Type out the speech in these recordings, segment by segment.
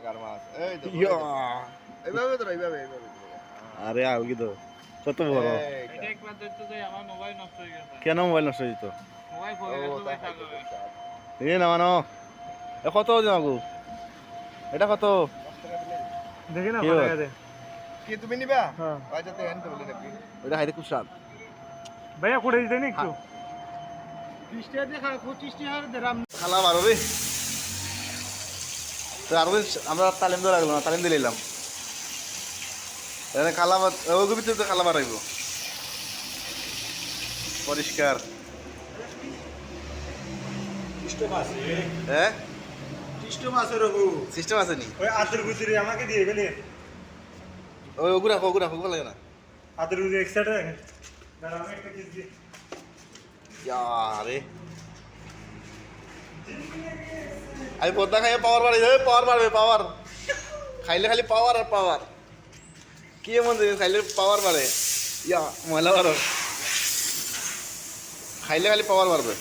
টাকার মাছ এই তো ইয়া, এইভাবে তো এইভাবে এইভাবে আরে আও কি তো কত বড়। এটা একবার দেখতে যাই আমার মোবাইল নষ্ট হয়ে গেছে। কেন মোবাইল নষ্ট হয়ে যেত? মোবাইল ও পড়ে গেছে তা ভাই খাইতে সাগরে। খুব স্বাদ। এ না মানো এ কত জাগু এটা কত 10 টাকা দিলেন দেখি না কি ভালো হয়? গেছে। কি তুমি নিবা হ্যাঁ আচ্ছা তো এন্ড বলে নাকি এটা খাইতে খুব স্বাদ। ভাইয়া করে দিতে নি একটু। 30 টাকা দিয়ে খাও 25 টাকা দিলাম খালা মারো রে। তো আর আমরা তালিম দেওয়া লাগলো না, তালিম দিয়ে নিলাম। এখানে খালা ওগুলো ভিতরে তো খালা মারাইব পরিষ্কার। টিস্টো মাছ হ্যাঁ টিস্টো মাছের ওগু সিস্টেম আছে নি? ওই আদর গুজরি আমাকে দিয়ে গেলে ওই ওগু রাখো ভালো লাগে না। আদর গুজরি এক্সট্রা দাঁড়া আমি একটা কিস দিই রে আমি পদ্মা খাইয়ে পাওয়ার বাড়ি যাবে, পাওয়ার বাড়বে, পাওয়ার খাইলে খালি পাওয়ার আর পাওয়ার। কি এমন জিনিস খাইলে পাওয়ার বাড়ে? ময়লা বাড়ো, খাইলে খালি পাওয়ার বাড়বে।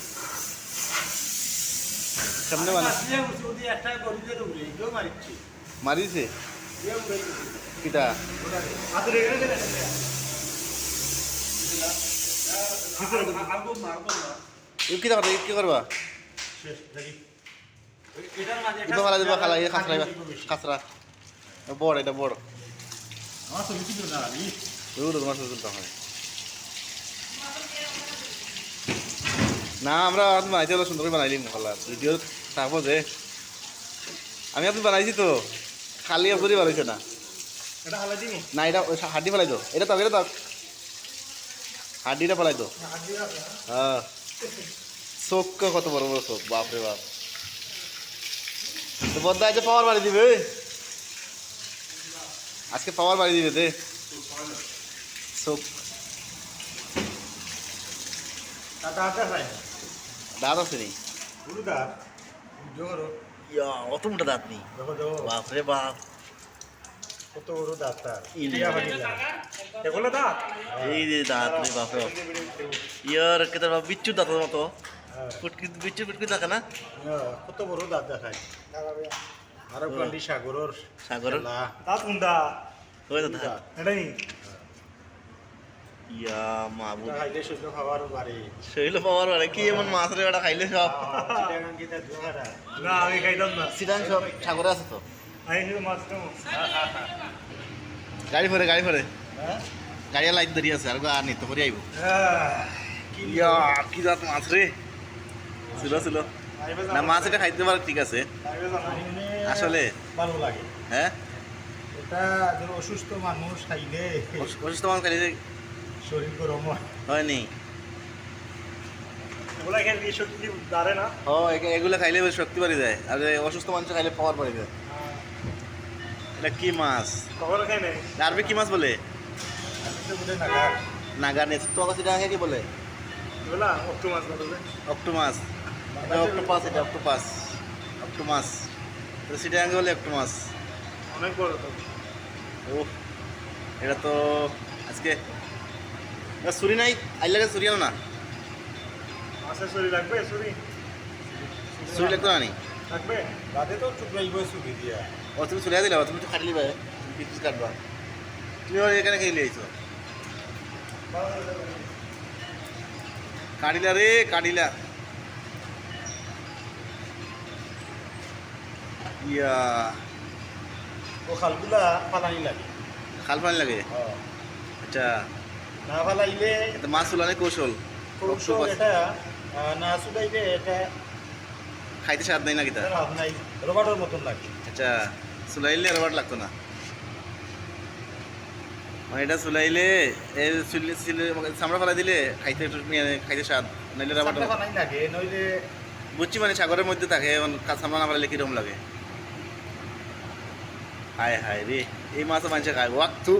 সামনে মানে মারিছে কিটা আদর এখানে কিটা করবে, কি করবা? এটা ভালো দেবা খালা, এই খাসরা খাসরা বড়, এটা বড় তোমার সুযোগটা হয় না। আমরা বানাইতে হলো সুন্দর করে বানাইলি ভালো ভিডিও থাকবো যে আমি আপনি বানাইছি তো, খালি আপনি বানাইছে না। এটা হালা দিমু না এটা হাড্ডি ফেলাই দো, এটা তো এটা তো হাড্ডিটা ফেলাই দো। হ্যাঁ চোখ কত বড় বড় চোখ, বাপরে বাপ। তো বদ্দা আজকে পাওয়ার বাড়ি দিবে, আজকে পাওয়ার বাড়ি দিবে দে চোখ। দাদা ভাই দাঁত আছে নি? গুরু দাদা জোরো অত মোটা দাঁত নেই, দেখো দেখো বাপরে বাপ। কত বড় দাঁত তার ইলিয়া। এগুলো দাঁত এই যে দাঁত রে বাপরে বাপ। ইয়ার কেতার বাপ বিচ্ছুর দাঁতের মতো ফুটকি বিচ্ছু ফুটকি থাকে না? কত বড় দাঁত দেখায় আরো কান্দি সাগরের সাগরের দাঁত কোনটা ওই তো দাঁত। এটাই ইয়া মাবুদ, খাইলে শুধু খাবার বাড়ি শৈল পাওয়ার মানে কি এমন মাছ রে ওটা খাইলে সব। না আমি খাইতাম না সিটাং সব সাগরে আছে তো। আমি শুধু মাছ খাবো গাড়ি ফরে হ্যাঁ গাড়ি লাইট দাঁড়িয়ে আছে আর আর নিতে করে আইব। ইয়া কি দাঁত মাছ রে, ছিল না মাছ এটা খাইতে পারে ঠিক আছে আসলে। ভালো লাগে হ্যাঁ এটা ধরো অসুস্থ মানুষ খাইলে অসুস্থ মানুষ খাইলে শরীর গরম হয় হয়নি। এগুলা খেলে শক্তি দাঁড়ে না ও এগুলো খাইলে বেশ শক্তি বাড়ি যায়, আর অসুস্থ মানুষ খাইলে পাওয়ার বাড়ি যায়। এটা কি মাছ? কখনো খাই নাই আরবি কি মাছ বলে? নাগার নাগা নেই তো, আগে সেটা কি বলে? এগুলা অক্টো মাছ বলে অক্টোমাস, এটা অক্টোপাস, এটা অক্টোমাস তো সেটা আগে বলে অক্টোমাস। অনেক বড় তো ও এটা তো আজকে ছুরি নাই, আইলাকে ছুরি আনো না, মাছের শরীর লাগবে ছুরি লাগতো না নি? লাগবে রাতে তো চুপ রাখবো সুবি দিয়া ও তুমি চলে দিলা, তুমি তো খাটি লিবা, তুমি পিস কাটবা। তুমি ওর এখানে খেয়ে লিয়েছো কাটিলা রে, কাটিলা। ইয়া ও খালগুলা পালানি লাগে খাল পানি লাগে। আচ্ছা না পালাইলে এটা মাছ তুলানে কৌশল, কৌশল এটা না শুকাইলে এটা খাইতে স্বাদ নাই না কিতা? লাভ নাই রবারের মতন লাগে আচ্ছা চুলাইলে রবার লাগতো না, মানে এটা চুলাইলে চামড়া ফেলা দিলে খাইতে একটু খাইতে স্বাদ, নাইলে রাবার চামড়া পালাই লাগে নইলে বুঝছি। মানে সাগরের মধ্যে থাকে চামড়া না ফেলালে কিরকম লাগে। হায় হায় রে, এই মাছও মানুষে খায় ওয়াক্তু।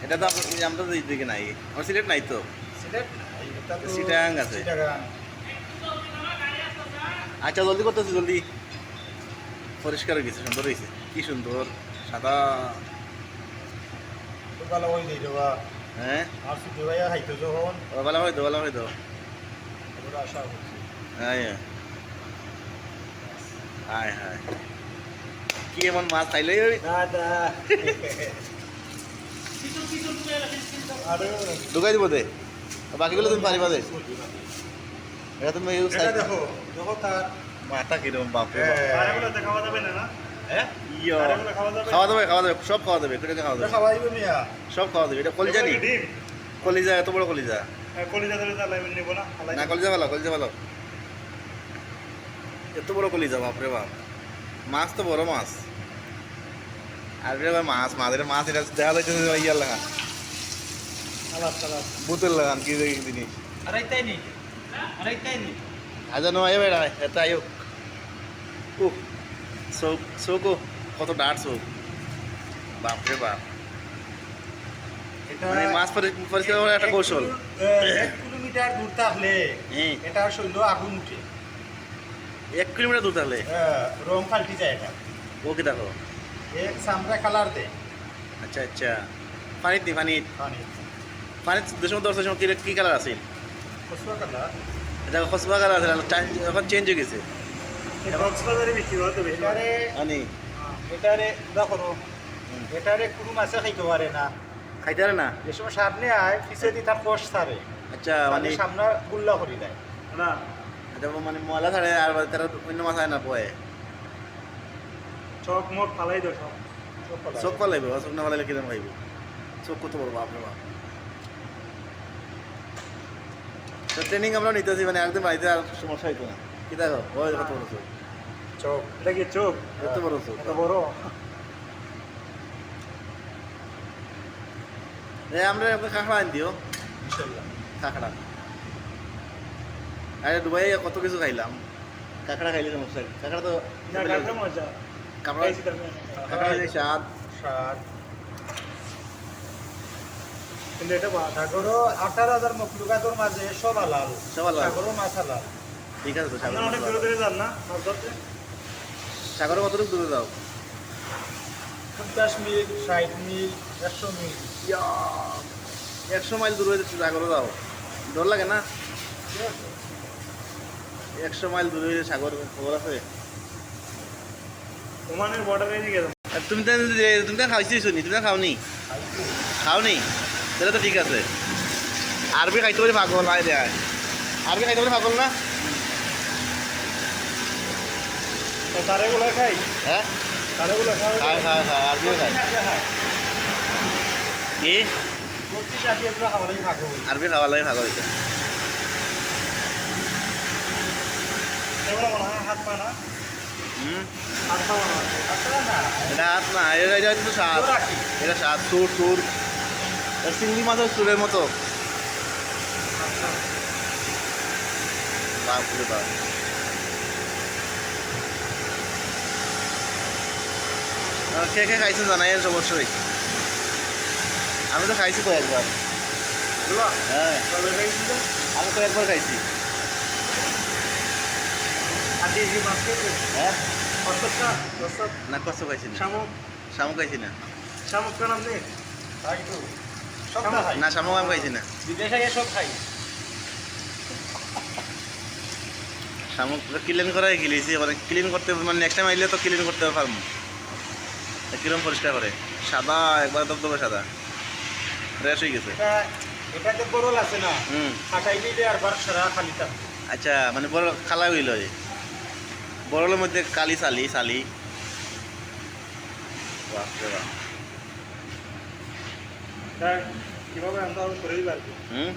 এটা তো আমরা তো দিকে নাই, আমার সিলেট নাই তো। সিলেট এটা তো চিটাগাং আছে। চিটাগাং আচ্ছা জলদি করতেছি, জলদি। পরিষ্কার হয়ে গেছে, সুন্দর হয়েছে, কি সুন্দর সাদা। তো ভালো হই দেই দেবা হ্যাঁ আর শুধু ভাইয়া খাইতো যখন ভালো হয়তো, ভালো হয়তো। ওরা আশা করছি হ্যাঁ হায় হায় কি এমন মাছ খাইলে দাদা আরে ঢুকাই দিব দে বাকিগুলো তুমি পারিবা দে এটা তুমি এটা দেখো দেখো তার মাথা কিরকম বাপরে আরেগুলো দেখাওয়া যাবে না না হ্যাঁ ইয়া আরেগুলো খাওয়া যাবে খাওয়া যাবে সব খাওয়া যাবে এটা খাওয়া যাবে খাওয়াইবে মিয়া সব খাওয়া যাবে এটা কলিজা নি ডিম কলিজা এত বড় কলিজা কলিজা ধরে তাহলে আমি নেব না না কলিজা ভালো এত বড় কলিজা বাপরে বাপ মাছ তো বড় মাছ আর এটা মাছ এটা দেখা যাইতেছে ইয়ার লাগা আলাদা আলাদা বুতের লাগান কি দেখি জিনিস আরেকটাই নি আজানো আয় বেড়া এটা আয়ো উহ চৌকো কত ডাট চৌক বাপরে বাপ এটা মানে মাছ পরিষ্কার করার একটা কৌশল 1 কিলোমিটার দূর থাকলে হ্যাঁ এটা শৈল আগুন উঠে 1 কিলোমিটার দূর তাহলে রং পাল্টি যায় এটা ও কি দেখো এক সামরা কালার দে আচ্ছা আচ্ছা পানিতে পানি পানির দেশের দর্শনের সময় কি কালার আছে কসবা কালার এটা খসবা কালার আছে এখন চেঞ্জ হয়ে গেছে কক্সবাজারে বিক্রি হতে বেশি এটারে আনি এটারে দেখো এটারে কোনো মাছে খাইতে পারে না খাইতে পারে না যে সময় সামনে আয় পিছিয়ে দিয়ে তার কোষ ছাড়ে আচ্ছা মানে মানে সামনে গুল্লা করে দেয় না এটা মানে ময়লা ছাড়ে আর তারা অন্য মাছ হয় না পয়ে চক মোট ফালাই দাও সব চোখ পালাইবে চোখ না পালাইলে কিরম খাইব চোখ কত বড় বাপরে বাপ তো ট্রেনিং আমরা নিতেছি মানে একদম বাড়িতে আর সমস্যা হইতো না কি দেখো ওই কত বড় চোখ চোখ এটা কি চোখ এত বড় চোখ এত বড় আমরা কাঁকড়া আন দিও ইনশাল্লাহ কাঁকড়া আরে দুবাই কত কিছু খাইলাম কাঁকড়া খাইলে সমস্যা কাঁকড়া তো না কাঁকড়া মজা কাঁকড়া কাঁকড়া খাইলে স্বাদ সার কিন্তু এটা সাগরও 18,000 মখলুকাতের মাঝে সব হালাল সব হালাল। সাগরও মাছ হালাল ঠিক আছে তো আপনারা অনেক দূরে দূরে যান না মাছ ধরতে সাগরে কতটুকু দূরে যাও 50 মিল 60 মিল 100 মিল 100 মাইল দূরে সাগরে যাও ডর লাগে না 100 মাইল দূরে সাগর খবর আছে ওমানের বর্ডারে নিয়ে গেলাম আর তুমি তো খাইছি শুনি তুমি তো খাওনি খাওনি তাহলে তো ঠিক আছে আরবি খাইতে পারি পাগল আয় দেয় আরবি খাইতে পারি পাগল না তো তারেগুলো খাই হ্যাঁ তারেগুলো খাওয়া খায় আরবিও খায় কি 30 টাকা খাওয়ালেই ভাগো আরবি খাওয়া লাগে ভাগল হইতে এগুলো মনে হয় হাত পা না হুম হাত পা মনে হয় আসলে না এটা হাত না এটা কিন্তু স্বাদ এটা স্বাদ সুর চিংড়ি মাছের সুরের মতো বাপরে বাপ কে কে খাইছেন জানাই অবশ্যই আমি তো খাইছি কয়েকবার হ্যাঁ তবে খাইছিল আমি কয়েকবার খাইছি আর এই মাছ খেয়েছে হ্যাঁ কষ্টটা কষ্ট না কষ্ট খাইছি না শামুক শামুক খাইছি না শামুক কেন আপনি তাই তো সব না খাই না শামুক আমি খাইছি না বিদেশে গিয়ে সব খাই শামুক ক্লিন করাই গেলেছি মানে ক্লিন করতে মানে নেক্সট টাইম আইলে তো ক্লিন করতে পারবো কিরম পরিষ্কার করে সাদা একবার দবদবে সাদা ফ্রেশ হয়ে গেছে এটা এটাতে বড়ল আছে না হুম হাঁটাই দিলে আর বার সারা খালি থাকবে আচ্ছা মানে বড় খালা হইল বড়লের মধ্যে কালি সালি সালি বাপরে বাপ কিভাবে আনতে হবে করে দিবে আর কি হুম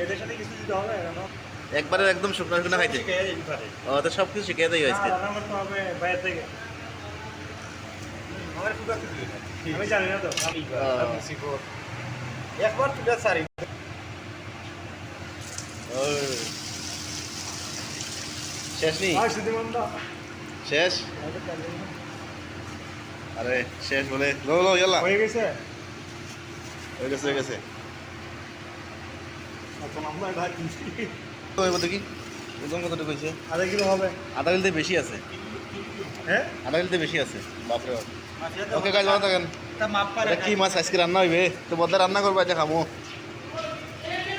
এদের সাথে কিছু দিতে হবে কেন একবারে একদম শুকনো শুকনো খাইতে ও তো সব কিছু শিখিয়ে দেয় আজকে রান্না করতে হবে বাইরে থেকে আমার পুরো কিছু আমি জানি না তো একবার তুলে সারি শেষ নি আর সুদিমন্দা শেষ আরে শেষ বলে লো লো ইয়াল্লা হয়ে গেছে হয়ে গেছে হয়ে গেছে এখন আমরা ভাই তো এবার দেখি ওজন কতটুকু হয়েছে আধা কিলো হবে আধা কিলোতে বেশি আছে হ্যাঁ আধা কিলোতে বেশি আছে বাপরে বাপ ওকে কাজ ভালো থাকেন তা মাপ পারে এটা কি মাছ আজকে রান্না হইবে তো বদলে রান্না করবো আজকে খামো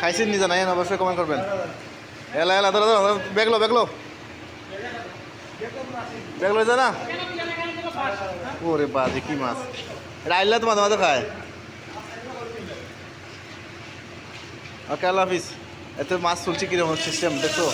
খাইছেন নি জানাই অবশ্যই কমেন্ট করবেন এলা এলা ধরো বেগলো বেগলো ব্যাগ লইছে না ওরে বাজে কি মাছ এটা আইলা তো মাঝে মাঝে খায় ওকে আল্লাহ হাফিজ এত মাছ চলছে কিরকম সিস্টেম দেখছো